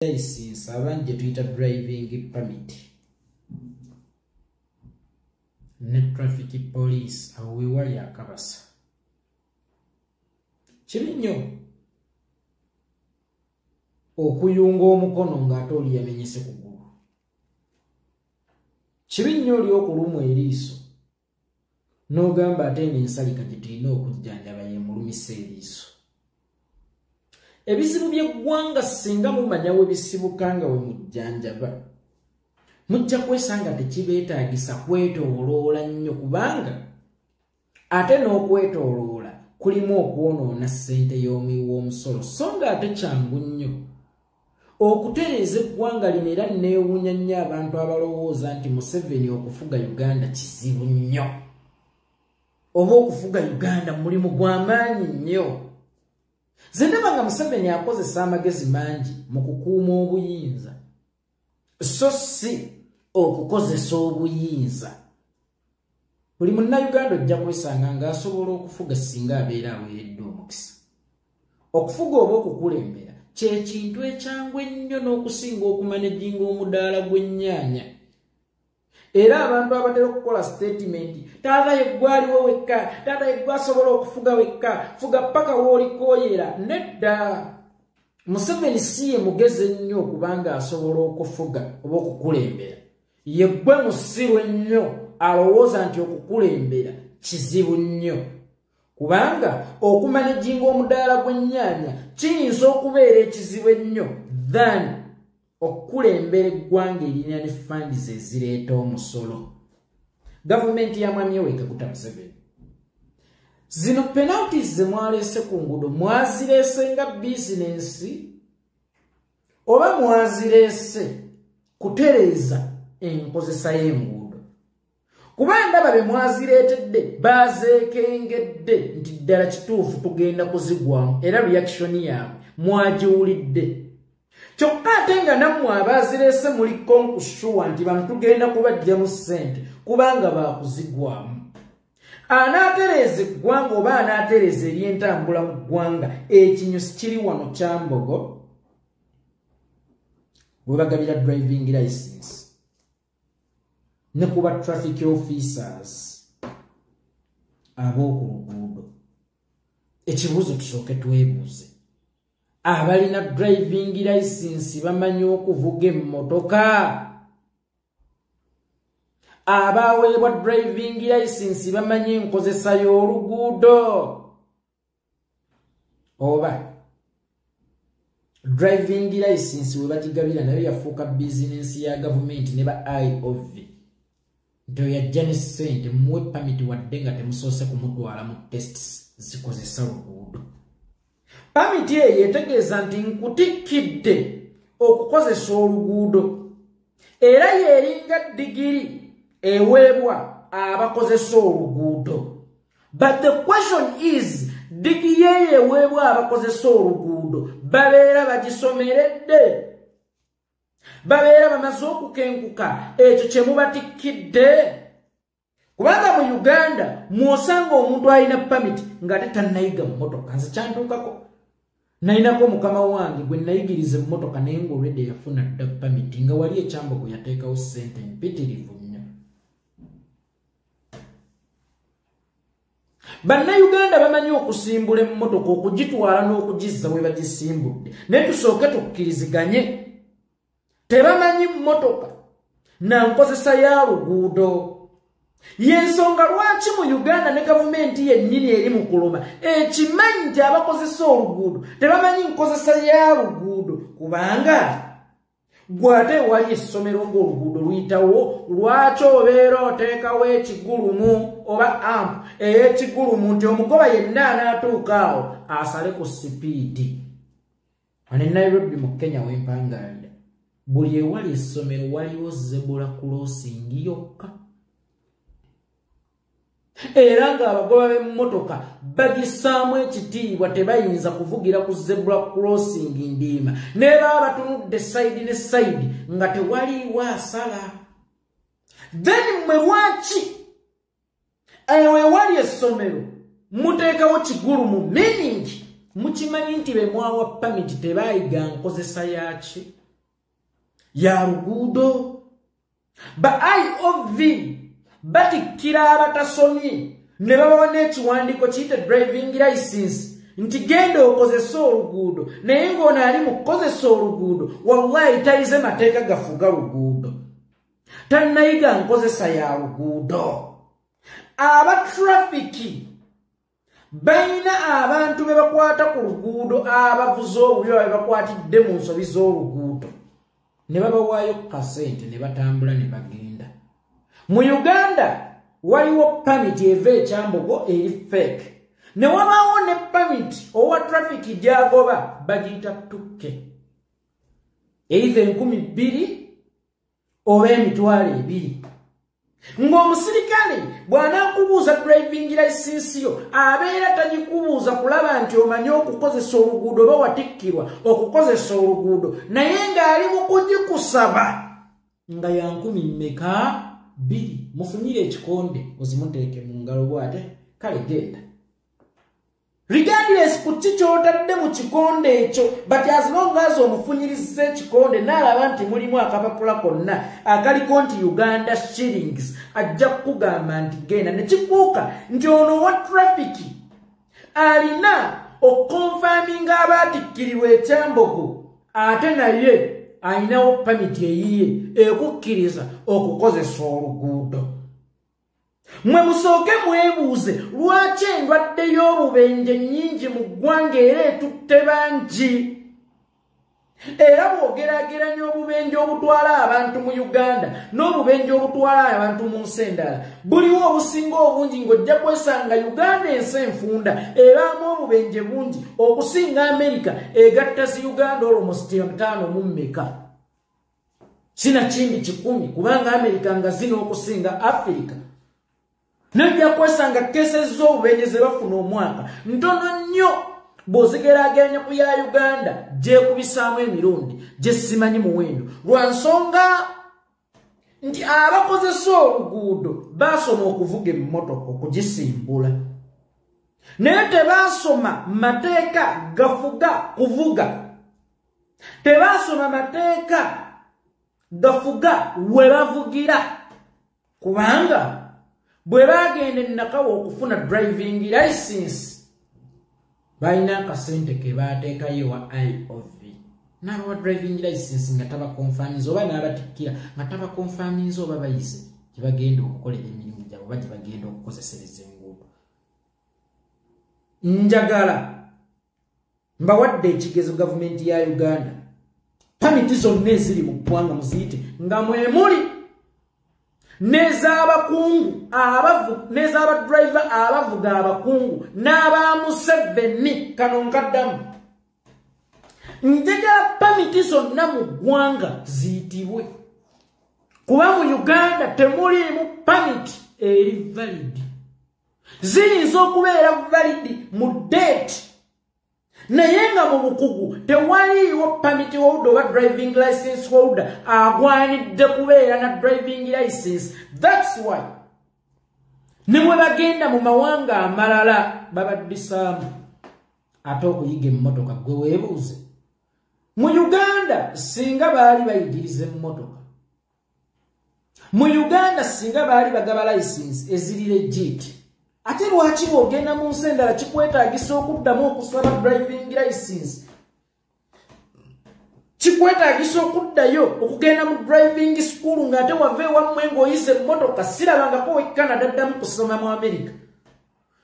license abanje tuyita driving permit ne traffic police awo wewali akabasa kibi nnyo okuyunga omukono ng'ate oli yamenyese ku ggulu kibi nnyo oli okulumwa eriiso n'ogamba ate n'ensalika gye tulina okujjanjaba yemulumisa eriiso. Ebizibu by'eggwanga singa mumanya we bisibuka nga we mujjanjaba mujja kwesanga tekibeetaagisa kwetooloola nnyo kubanga ate n'okwetooloola kulimu okwonoona ssente y'omuwi w'omusolo so nga ate kyangu nnyo okutereeza eggwanga lino era neewuunya nnyo abantu abalowooza nti Museveni okufuga Uganda kizibu nnyo oba okufuga Uganda mulimu gw'amaanyi nnyo. Zendaba nga Museveni akozesa amagezi mangi mu kukuuma obuyinza so si okukozesa obuyinza. Buli munnayuganda ojja kwesanga ng'asobola okufuga singa abeera aweereddwa omukisa. Okufuga oba okukulembera kye kintu ekyangu ennyo n'okusinga okumanejinga omudaala gw'ennyaanya. Era abantu abatera okukola statement taata yeggwaliwo wekka taata yeggwa asobola okufuga wekka fuga paka w'olikooyera nedda. Museveni si ye mugezi ennyo okubanga asobola okufuga oba okukulembera yeggwe musiru ennyo alowooza nti okukulembera kizibu nnyo kubanga okumanejinga omudaala gw'ennyaanya kiyinza okubeera ekizibu ennyo than okukulembera eggwanga erina ne funds ezireeta omusolo. Gavumenti ya Mwami Yoweri Kaguta Museveni zino penalties ze mwaleese ku nguudo mwazireese nga bizinensi oba mwazireese kutereeza enkozesa y'enguudo? Kuba ndaba be mwazireetedde baazeekengedde nti ddala kituufu tugenda kuzigwamu era reaction yaabwe mwagiwulidde. Kyokka ate nga nammwe abazireese muli konkushuwa nti bano tugenda kubaggyamu ssente kubanga baakuzigwamu. Anaatereeza eggwanga oba anaatereeza ery'entambula mu ggwanga ekinyusi kiri wano Kyambogo bwe bagabira driving license ne kuba traffic officers ab'oku luguudo. Ekibuuzo tusooke twebuuze, abalina driving license bamanyi okuvuga emmotoka? Abaweebwa driving license bamanyi enkozesa y'oluguudo? Oba driving license we bagigabira nayo yafuuka bizinensi ya gavumenti ne ba IOV nti yajja ne ssente muwe pamiti wadde nga temusoose kumutwala mu tests zikozesa luguudo. Pamiti eyo etegeeza nti nkutikkidde okukozesa oluguudo era yeeringa digiri eweebwa abakozesa oluguudo. But the question is, digiri eyo eweebwa abakozesa oluguudo babeera bagisomeredde? Babeera bamaze okukenkuka ekyo kye mubatikkidde? Kubanga mu Uganda mwosanga omuntu alina pamiti ng'ate tannayiga mu mmotoka. Nze kyantuukako nayinako mukama wange gwe nayigiriza emmotoka naye ng'olwedde yafuna dda pamiti nga wali ekyambogo yateekawo ssente mpitirivu nnyo. Bannayuganda bamanyi okusimbula emmotoka okugitwala n'okugizza we bagisimbudde naye tusooke tukkiriziganye. Tebamanyi mmotoka na nkozesa ya luguudo. Y'ensonga lwaki mu Uganda ne gavumenti yennyini eri mu kuluma ekimanyi nti abakozesa oluguudo tebamanyi nkozesa ya luguudo kubanga gwate wali essomero ng'oluguudo luyitawo lwaki obeera oteekawo ekigulumu oba amp ey'ekigulumu nti omugoba yenna anaatuuka awo asale ku sipiidi. Wano e Nairobi mu Kenya wempangaalira buli ewali essomero waliwo zebula crossing yokka era ng'abagoba b'emmotoka bagissaamu ekitiibwa tebayinza kuvugira ku zebula crossing ndiima ne baba batunudde sayidi ne sayidi nga tewaliiwo asala. Then mwe lwaki ewe ewali essomero muteekawo kigulumu meaning mukimanyi nti be mwawa pamiti tebaayiga nkozesa yaki? ya luguudo. Ba IOV batikkira abatasomye ne babawa n'ekiwandiiko kiyite driving license nti genda okozesa oluguudo naye ng'ono ali mu kukozesa oluguudo wallahi tayize mateeka gafuga luguudo tannayiga nkozesa ya luguudo. Abatrafiki bayina abantu be bakwata ku luguudo abavuza obulyo be bakwatidde mu nsobi z'oluguudo ne babawaayo kasente ne batambula ne bagenda. Mu Uganda waliwo pamiti eva ekyambogo eri fake ne wabaawo ne pamiti owa trafiki gy'agoba bagiyita tukke either 2,000 oba 2,200. Ng'omusirikale bw'anaakubuuza driving license yo abeera tagikubuuza kulaba nti omanyi okukozesa oluguudo oba watikkirwa okukozesa oluguudo naye ng'ali mu kugikusaba nga ya 2,200 mufunyire ekikonde ozimuteeke mu ngalo bw'ate kale genda. Regardless ku ki ky'otadde mu kikonde ekyo but as long as omufunyiriza ekikonde n'alaba nti mulimu akapapula konna akaliko nti Uganda shillings ajja kukugamba nti genda ne kibuuka nti ono wa trafiki alina okonfaminga abaatikkiribwa ekyambogo ate naye ayinawo pamiti eyiye ekukkiriza okukozesa oluguudo. Mwe musooke mwebuuze lwaki endwadde y'obubenje nnyingi mu ggwanga era etutte bangi. Era bw'ogeraageranya obubenje obutwala abantu mu Uganda n'obubenje obutwala abantu mu nsi endala buliwo obusinga obungi ng'ojja kwesanga Uganda ensi enfunda ebaamu obubenje bungi okusinga Amerika egatta zi Uganda almost 50 sinakindi 10 kubanga Amerika nga zina okusinga Afrika. Nejja kwesanga cases z'obubenje ze bafuna omwaka ntono nnyo bw'ozigeraageranya ku ya Uganda gyekubisaamu emirundi gye simanyi muwendo lwa nsonga nti abakozesa oluguudo baasoma okuvuga emmotoka okugisimbula naye tebaasoma mateeka gafuga kuvuga, tebaasoma mateeka gafuga we bavugira kubanga bwe bagenda ennakawa okufuna driving license balina akasente ke baateekayo wa IOV n'abawa driving license nga tabakonfaminza oba n'abatikkira nga tabakonfaminza oba bayize gye bagenda okukolera emirimu gyabwe oba gye bagenda okukozesereza enguudo. Njagala mbawadde ekigezo gavumenti ya Uganda pamiti zonna eziri mu ggwanga muziyite nga mwe muli n'ez'abakungu n'ez'abadriver abavuga abakungu n'aba Museveni kano nkaddamu. Njagala pamiti zonna mu ggwanga ziyitibwe kuba mu Uganda temuliimu pamiti eri valid. Ziyinza okubeera valid mu date naye nga mu bukugu tewaliiwo pamiti holder oba driving license holder agwanidde kubeera na driving license. That's why ne bwe bagenda mu mawanga amalala babaddisaamu ate okuyiga emmotoka gwe weebuuze. Mu Uganda singa baali bayigiriza emmotoka, mu Uganda singa baali bagaba license eziri legit, ate lwaki bw'ogenda mu nsi endala kikwetaagisa okuddamu okusaba driving license? Kikwetaagisa okuddayo okugenda mu driving school ng'ate wava ewammwe ng'oyize emmotoka. Sirabangako we Canada addamu kusoma mu America,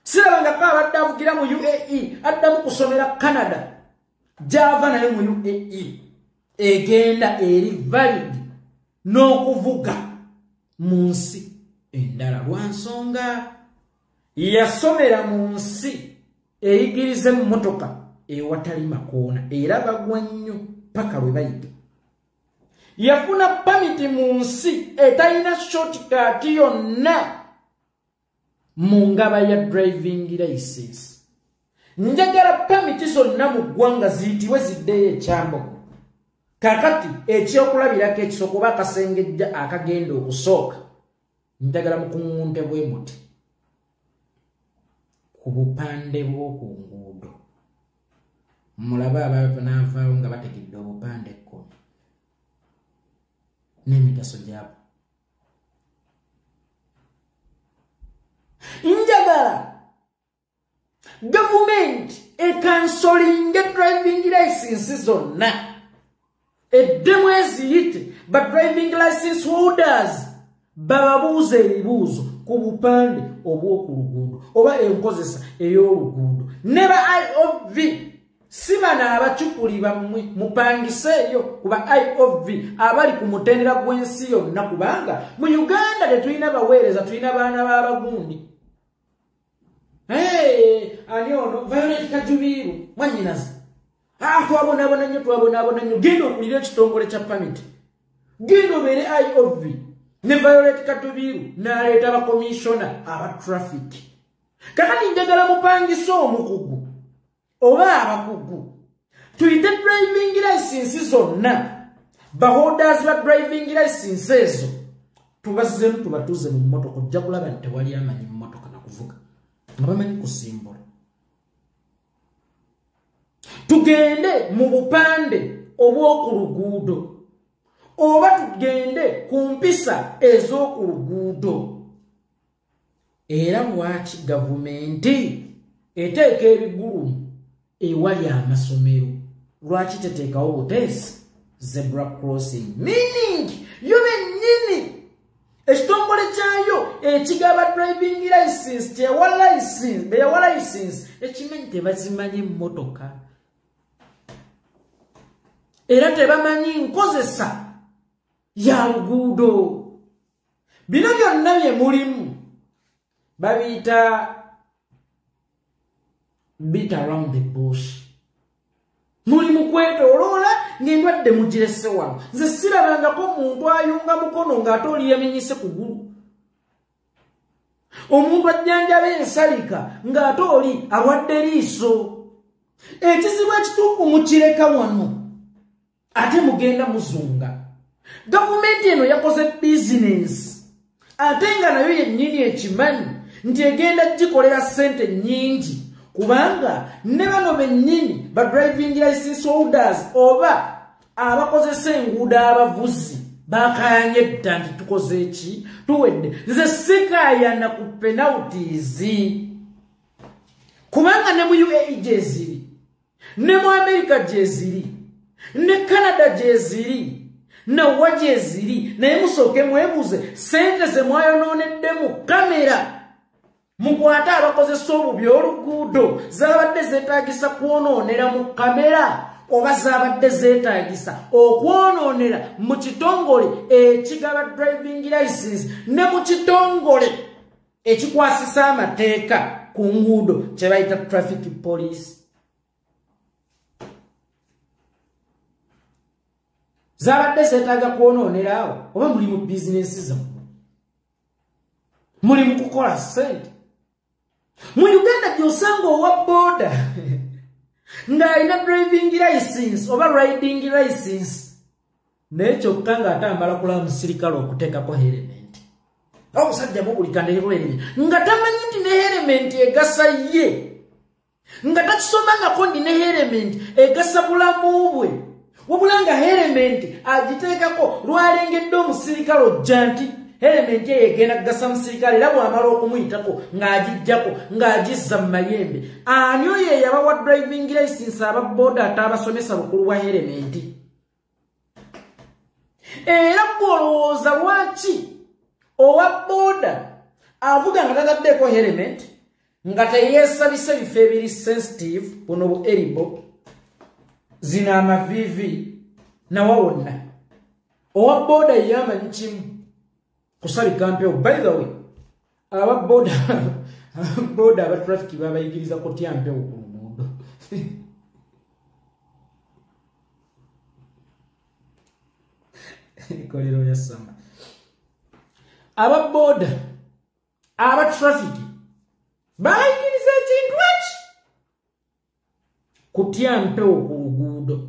sirabangako abadde avugira mu UAE addamu kusomera Canada, gy'ava naye mu UAE egenda eri valid n'okuvuga mu nsi endala lwa nsonga yasomera mu nsi eyigiriza emmotoka ewatali makoona era bagwa nnyo paka lwe bayiga. Yafuna pamiti mu nsi etalina shortcut yonna mu ngaba ya driving license. Njagala pamiti zonna mu ggwanga ziyitibwe ziddeyo ekyambogo. Kakati ekyokulabirako ekisooka oba akasengejja akagenda okusooka njagala mukuŋŋunte bwe muti ku bupande bw'oku nguudo mulabe abaava n'avaawo nga bategedde obupande 10. n'emigaso gyabo. Njagala government ekansolinga driving license zonna eddemu eziyite ba driving license holders bababuuza ebibuuzo ku bupande obw'oku luguudo oba enkozesa ey'oluguudo ne ba IOV si bano abacupuli bammwe mupangiseeyo ku ba IOV abali ku mutendera gw'ensi yonna kubanga mu Uganda tetulina baweereza tulina baana b'abagundi. Ani ono Violet Kajubiru mwanyinazi twabonabona nnyo genda okulira ekitongole kya pamiti genda obeere IOV ne Violet Kajubiru n'aleeta abakomishona aba traffic. Kakati njagala mupangisa omukugu oba abakugu tuyite driving license zonna baholders ba driving license ezo tubazemu tubatuze mu mmotoka ojja kulaba nti tewali amanyi mu mmotoka nakuvuga nga bamanyi kusimbula. Tugende mu bupande obw'oku luguudo oba tugende ku mpisa ez'oku luguudo. Era lwaki gavumenti eteeka ebigulumu ewali amasomero lwaki teteekawo buteesi zebra crossing meaning yo bennyini ekitongole kyayo ekigaba driving license beyawa license ekimanyi tebazimanyi emmotoka era tebamanyi nkozesa ya luguudo. Bino byonna bye mulimu babiyita beat around the bush. Mulimu kwetoloola ng'endwadde mugirese wano. Nze sirabangako omuntu ayunga mukono ng'ate oli yamenyese kugulu. Omuntu ajjanjaba ensalika ng'ate oli alwadde liiso. Ekizibu ekituufu mukireka wano ate mugenda muzunga. Gavumenti eno yakoze bizinensi ate nga nayo yennyini ekimanyi nti egenda gikolera ssente nnyingi kubanga ne bano bennyini ba driving license holders oba abakozesa enguudo abavuzi bakayanye dda nti tukoze eki tuwedde. Nze sikaayana ku penalties kubanga ne mu UAE gyeziri ne mu America gyeziri ne Canada gyeziri nawa gyeziri naye musooke mwebuuze sente ze mwayonoonedde mu kamera mukwate abakozesa obubi oluguudo zaabadde zeetaagisa kwonoonera mu kamera oba zaabadde zeetaagisa okwonoonera mu kitongole ekigaba driving license ne mu kitongole ekikwasisa amateeka ku nguudo kye bayita traffic police. Zaabadde zeetaaga kwonoonera awo oba muli mu bizinensi zammwe muli mu kukola ssente. Mu Uganda gy'osanga owa booda ng'alina driving license oba riding license naye kyokka ng'atambala kulaba musirikale okuteekako helmet. Omusajja bubulikandeeko helmet nga tamanyi nti ne helmet egasa ye nga takisomangako ndi ne helmet egasa bulamu bwe wabula nga helmet agiteekako lwalengedde omusirikale ojja nti helmet eyo egenda kugasa musirikale era bw'amala okumuyitako ng'agijjako ng'agizza mu mayembe. Ani oyo eyabawa driving license aba booda ate abasomesa bukulu bwa helmet? Era gw'olowooza lwaki owa booda avuga nga tataddeeko helmet nga teyeesabise bifo ebiri sensitive buno bu eribo zina amavivi nawa wonna. Owa booda yamanyi kimu kusabika mpewo. By the way aba booda aba traffic babayigiriza kutya mpewo ku luguudo. Kolero ya sama aba booda aba traffic bayigiriza ekintu eki kutya mpewo ku luguudo.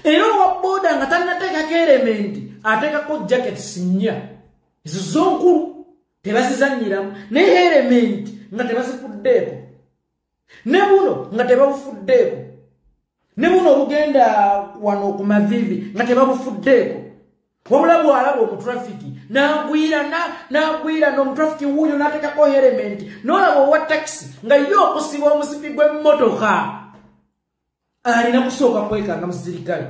Era owa booda nga talinateekako elementi ateekako jackets nnya ezo zonkulu tebazizannyiramu naye elementi nga tebazifuddeeko. ne buno nga tebabufuddeeko ne buno obugenda wano ku Mavivi nga tebabufuddeeko wabula bw'alaba omutrafiki n'agwira n'omutrafiki wuuyo n'ateekako elementi n'olaba owa takisi nga ye okusiba omusipi gw'emmotoka alina kusooka kwekanga musirikale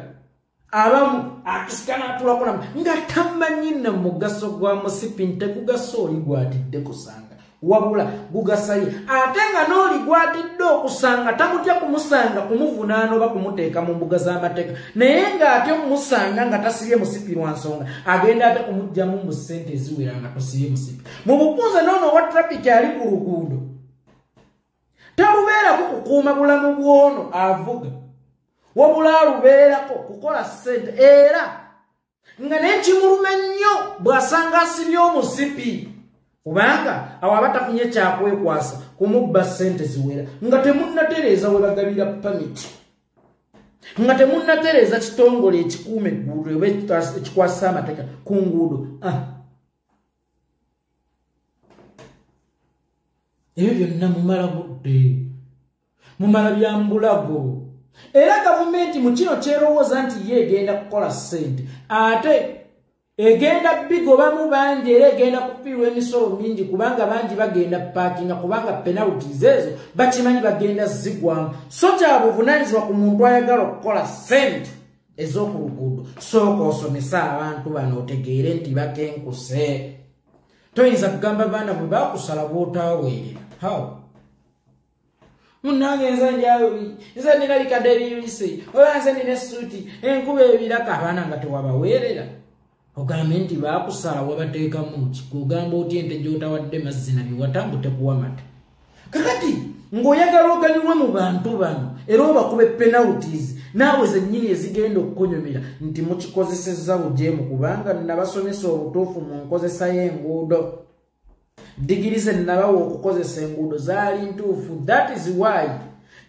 abamu akisika n'atulako namu nga tamanyi na mugaso gwa musipi ntegugasa oli gwatidde kusanga wabula gugasaye ate nga n'oli gwatidde okusanga tamutya kumusanga kumuvunaana oba kumuteeka mu mbuga z'amateeka naye ng'ate omusanga nga tasibye musipi lwa nsonga agenda ate kumugjamu mu ssente eziwera nga tosibye musipi mu bupunze n'ono wa trafiki ali ku luguudo talubeerako kukuuma bulamu bw'ono avuga wabula alubeerako kukola ssente era nga n'ekimuluma nnyo bw'asanga asibye omusipi kubanga awo abatafunye kyakwekwasa kumubba ssente ziwera nga temunnatereeza we bagabira pamiti nga temunnatereeza kitongole ekikuuma egguudo oba ekikwasisa amateeka ku nguudo ebyo byonna mumala budde mumala byambulago era gavumenti mu kino kyerowooza nti ye egenda kukola ssente ate egenda bigobamu bangi era egenda kupiirwa emisolo mingi kubanga bangi bagenda paakinga kubanga penalties ezo bakimanyi bagenda zigwamu so kya buvunanyizibwa ku muntu ayagala okukola ssente ez'oku luguudo sooka osomesa abantu bano otegeere nti bakenkuse toyinza kugamba baana bwe bakusala bw'otaaweerera how munange nze nina likadde eriyulise oba nze nina essuuti enkuba ebiraka abaana nga tewabaweerera ogambe nti baakusala wabateekamu ki kugamba otya ente gy'otawadde mazzi nabyo watambu tekuwa mata kakati ng'oyagala oganyulwe mu bantu bano era obakuba penalties naawe zennyini ezigenda okukonyomera nti mukikozesezza bujeemu kubanga nabasomesa obutuufu mu nkozesa y'enguudo digiri ze nabawa okukozesa enguudo zaali ntuufu. That is why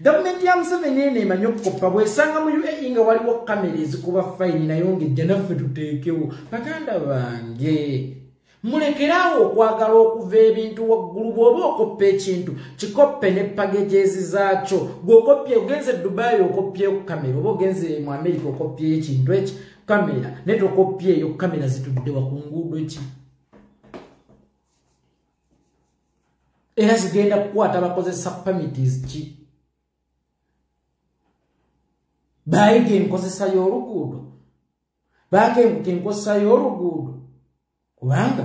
gavumenti ya Museveni eno emanyi okukoppa bw'esanga mu UAE nga waliwo kamera ezikuba fayini nayo ng'ejja naffe tuteekewo. Baganda bange mulekerawo okwagala okuva ebintu waggulu bw'oba okoppa ekintu kikoppe ne packages zaakyo. Gw'okoppye ogenze Dubai okoppyeyo kamera oba ogenze mu America okoppyeyo ekintu eki kamera ne tokoppyeyo kamera zitudde wa ku nguudo ki. Era zigenda kukwata bakozesa permits ki. Bayiga enkozesa y'oluguudo bakenguka enkozesa y'oluguudo kubanga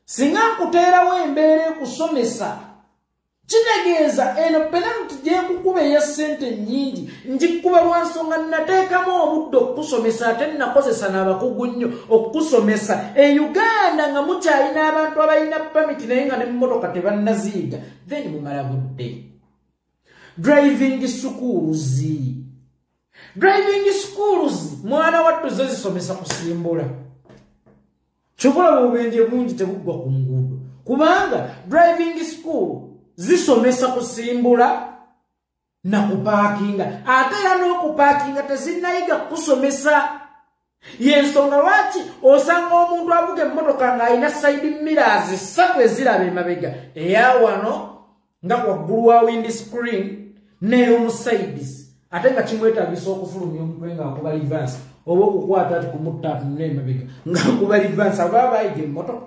singa nkuteerawo embeera ekusomesa kitegeeza eno penalty gyekukuba eya ssente nnyingi njikuba lwa nsonga nateekamu obudde okukusomesa ate nakozesa n'abakugu nnyo okukusomesa e Uganda nga mukyalina abantu abalina pamiti naye nga n'emmotoka tebannaziyiga then mumala budde. Driving schools mwana wattu zo zisomesa kusimbula kyokula bubenje bungi tebuggwa ku nguudo kubanga driving school zisomesa kusimbula na kupaakinga ate era n'okupaakinga tezinnayiga kusomesa yensonga lwaki osanga omuntu avuga emmotoka ng'alina side mirrors 3 eziraba emabega eya wano nga waggulu wa windscreen n'ey'omusides ate nga kimwetaagisa okufulumya omutwe ng'akuba reverse oba okukwata ati kumutta n'emabega ng'akuba reverse aba bayiga emmotoka.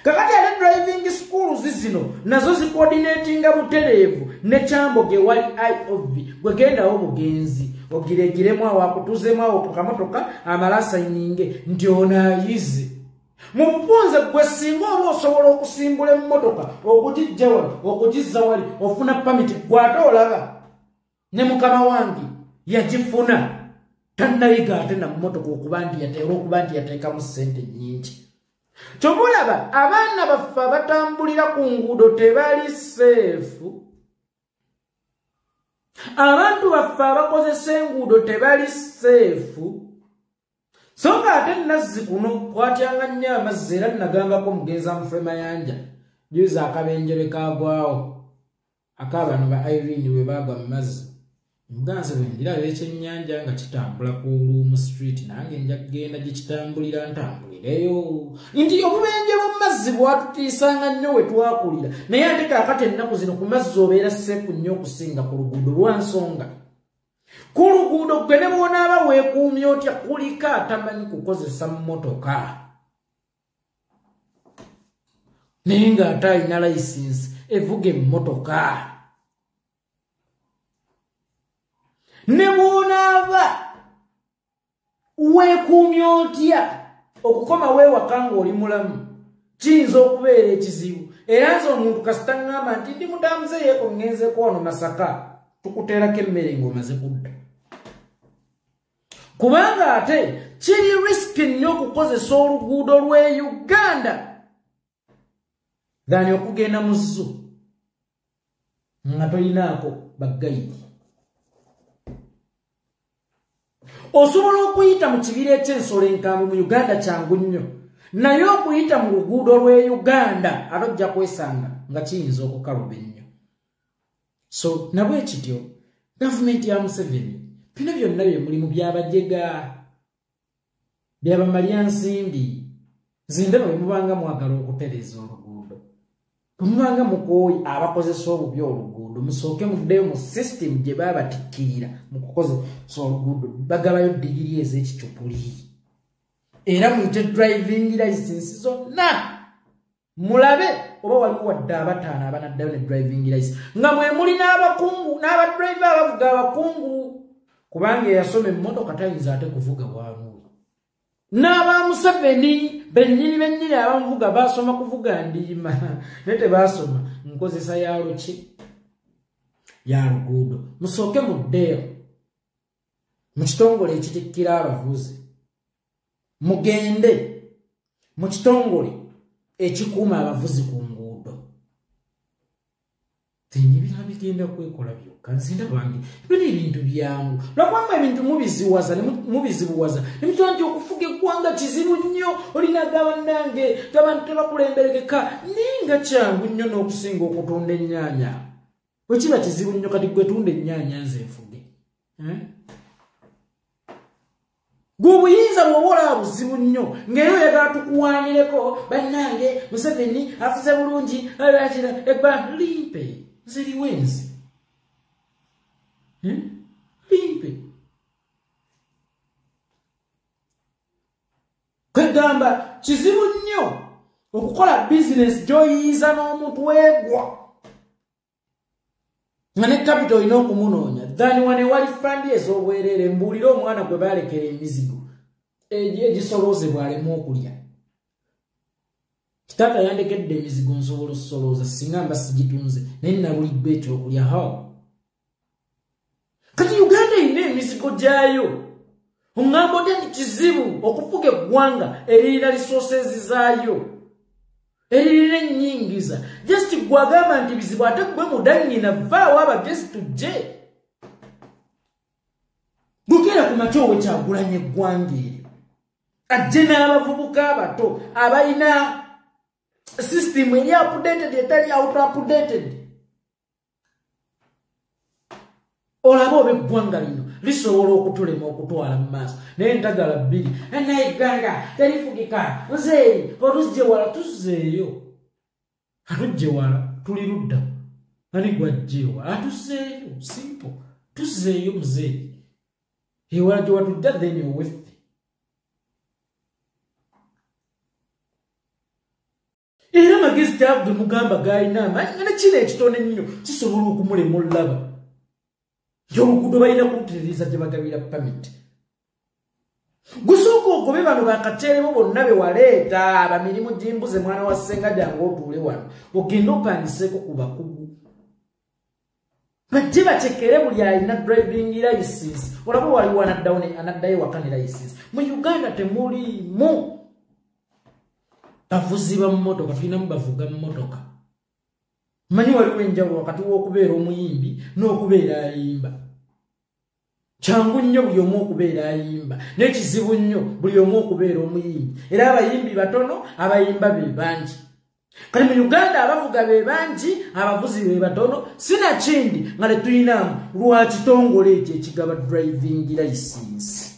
Kakati ate driving schools zino nazo zikoordinatinga butereevu ne Kyamboge wali IOV gwegendawo mugenzi ogiregiremu awo akutuuzemu awo ku kamotoka amalasayininge nti onaayize mu bupunze gwe singa oba osobola okusimbula emmotoka okugijja wali okugizza wali ofuna pamiti gwate olaba ne mukama wange yagifuna tannayiga ate na mmotoka okuba nti yateekamu ssente nnyingi. Kyobulaba abaana baffe abatambulira ku nguudo tebali seefu. Abantu baffe abakozesa enguudo tebali seefu. So nga ate nazzi kuno kwatyanga nnyo amazzi era nagambako mugenzi amufe mayanja juza akabenje bwe kaagwawo akaabano ba Irene bwe baagwa mu mazzi Muganze bwendira ekyennyanja nga kitambula ku Ulumu Street nange nja kugenda gye kitambulira ntambulireyo nti obubenje mu mazzi bwatutiisanga nnyo we twakulira naye ate kaakati ennaku zino ku mazzi obeera seefu nnyo okusinga ku luguudo lwa nsonga ku luguudo gwe ne bw'onaaba weekuumya otya kuliko atamanyi kukozesa mmotoka naye ng'ate alina layisinsi evuga emmotoka ne bw'onaaba weekuumya otya okukoma weewaka ng'oli mulamu kiyinza okubeera ekizibu era nze omuntu kasita ŋŋamba nti ndi mutambuze yeeko ŋŋenzeeko wano Masaka tukuteerako emmere ng'omaze kudda kubanga ate kiri risiki nnyo okukozesa oluguudo lw'e Uganda dhani okugenda mu zoo nga tolinaako bagayidi osobola okuyita mu kibira eky'ensolo enkambwe mu Uganda kyangu nnyo naye okuyita mu luguudo lw'e Uganda ate ojja kwesanga nga kiyinza okukaluba ennyo so nabwe kityo gavumenti ya Museveni bino byonna bye mulimu byabajega byabamalyansimbi zindaba bwe mubanga mwagala okutereza oluguudo bwe mubanga mukooyi abakozesa obubi oluguudo musooke muddeyo mu sisitemu gye baabatikkirira mu kukozesa oluguudo bagabayo digiri ez'ekicupuli era muyite driving license zonna mulabe oba waliwo wadde abataano abanaddayo ne driving license nga mwe muli n'abakungu n'abadriver abavuga abakungu kubanga eyasoma emmotoka tayinza ate kuvuga bwangu n'aba Museveni bennyini abamuvuga basoma kuvuga ndiima naye tebaasoma nkozesa ya luki ya luguudo musooke muddeyo mu kitongole ekitikkira abavuzi mugende mu kitongole ekikuuma abavuzi ku nguudo tenyibira bigenda kwekola byokka nzinda bange bino ebintu byangu lwakwanga ebintu mubizibuwaza nemitwala nti okufuga eggwanga kizibu nnyo olinaga bannange gabantu tebakulemberekeka ninga kyangu nnyo n'okusinga okutunda ennyaanya bwe kiba kizibu nnyo kati gwe tunda ennyaanya nze nfuge gwe obuyinza bw'oba olaba buzibu nnyo ng'era oyagala tukuwaanireko bannange Museveni afuze bulungi alatira ebba limpe nze liwenzi limpe kwegamba kizibu nnyo okukola bizinesi gy'oyiyiza n'omuntu weegwa nga ne capital olina okumunoonya dhani wane wali fandi ez'obwerere mbuulire omwana gwe baalekera emizigo egisoloozebwa alemu okulya kitaka yandekedde emizigo nsobola okusolooza singa mba sigitunze naye nabuliddwa ekyokulya hao kati Uganda erina emizigo gyayo oŋŋamba otya nti kizibu okufuga eggwanga eririna lisoosezi zaayo eririna ennyingiza just gwagamba nti bizibu ate gwe mudannyina vaawo abagezi tujje gukera ku makya owe Kyagulanyi eggwanga eryo ajje n'abavubuka abato abalina system eri updated etali out updated olaba oba eggwanga lino lisobola okutulema okutwala mu maaso naye entagala bbiri enaiganga terifugika nzeeyi otuzje wala tuzzeeyo atujje wala tuli ludda ani gwajjeewa atuzzeeyo simple tuzzeeyo muzeeyi ewala gye watujja then oweffe era magezi tyabwe mugamba gaalina amanyi nga nekino ekitone nnyo kisobola okumulema olulaba oluguudo balina kutereeza gye bagabira pamiti gusooka ogobe bano bakaceerebo bonna be waleeta abamirimu gimbuze mwana wa ssenga gyange otuule wano ogende opandiseeko ku bakugu bajje bacekere buli alina driving license olaba waliwo anaddayo waka ne license mu Uganda temuliimu bavuzi ba mmotoka tulinamu bavuga mmotoka manyi waliwo enjawulo wakati w'okubeera omuyimbi n'okubeera ayimba kyangu nnyo buli omu okubeera ayimba n'ekizibu nnyo buli omu okubeera omuyimbi era abayimbi batono abayimba be bangi kali mu Uganda abavuga be bangi abavuzi be batono sina kindi nga letuyinamu lwa kitongole ekyo ekigaba driving license